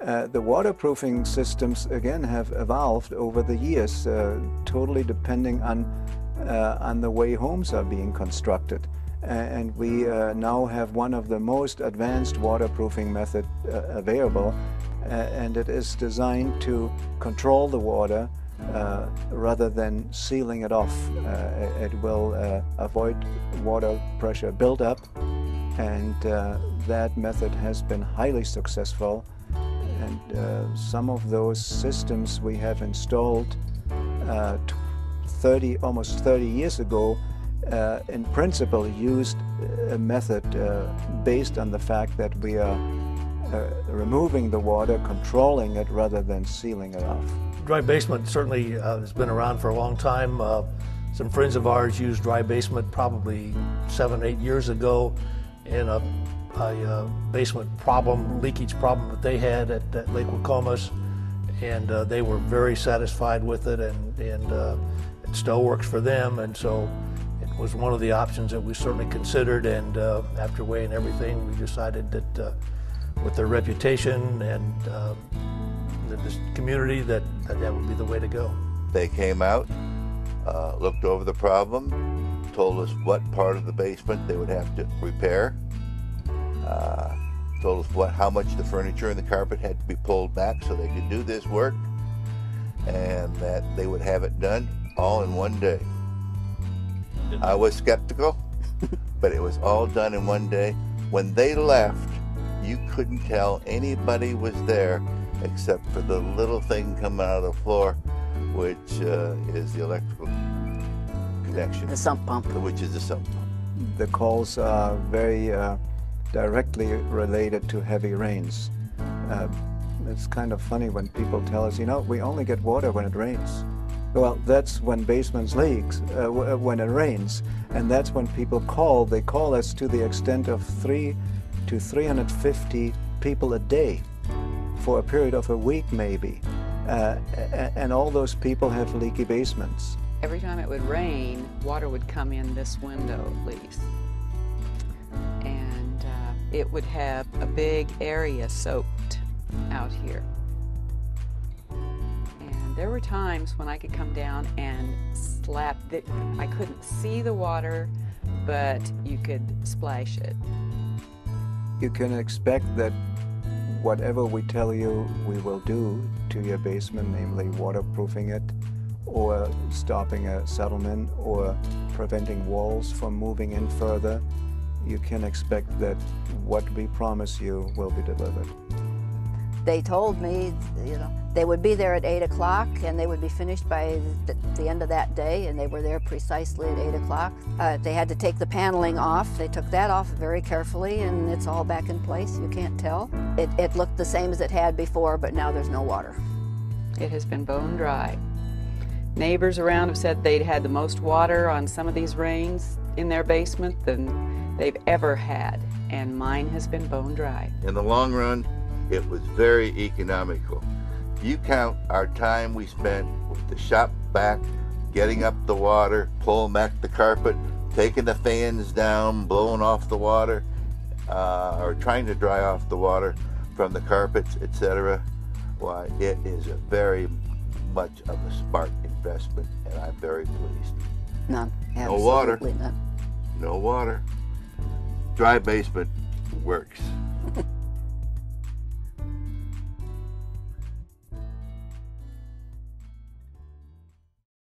The waterproofing systems, again, have evolved over the years, totally depending on the way homes are being constructed. And we now have one of the most advanced waterproofing method available, and it is designed to control the water rather than sealing it off. It will avoid water pressure buildup, and that method has been highly successful. And some of those systems we have installed almost 30 years ago in principle used a method based on the fact that we are removing the water, controlling it rather than sealing it off. Dry basement certainly has been around for a long time. Some friends of ours used dry basement probably 7, 8 years ago in a basement problem, leakage problem that they had at Lake Wacomas, and they were very satisfied with it, and it still works for them, and so it was one of the options that we certainly considered, and after weighing everything, we decided that with their reputation and this community that would be the way to go. They came out, looked over the problem, told us what part of the basement they would have to repair, told us how much the furniture and the carpet had to be pulled back so they could do this work, and that they would have it done all in one day. I was skeptical, but it was all done in one day. When they left, you couldn't tell anybody was there except for the little thing coming out of the floor, which is the electrical connection. The sump pump. Which is the sump pump. The calls are very directly related to heavy rains. It's kind of funny when people tell us, we only get water when it rains. Well, that's when basements leaks, when it rains, and that's when people call. They call us to the extent of 300 to 350 people a day for a period of a week maybe, and all those people have leaky basements. Every time it would rain, water would come in this window at least, and it would have a big area soaked out here. And there were times when I could come down and slap it. I couldn't see the water, but you could splash it. You can expect that whatever we tell you we will do to your basement, namely waterproofing it, or stopping a settlement, or preventing walls from moving in further, you can expect that what we promise you will be delivered. They told me, they would be there at 8 o'clock and they would be finished by the end of that day, and they were there precisely at 8 o'clock. They had to take the paneling off. They took that off very carefully, and it's all back in place. You can't tell. It looked the same as it had before, but now there's no water. It has been bone dry. Neighbors around have said they'd had the most water on some of these rains in their basement than they've ever had, and mine has been bone dry. In the long run, it was very economical. You count our time we spent with the shop back, getting up the water, pulling back the carpet, taking the fans down, blowing off the water, or trying to dry off the water from the carpets, etc. Why, it is a very much of a smart investment, and I'm very pleased. None. No water. Absolutely none. No water. Dry basement works.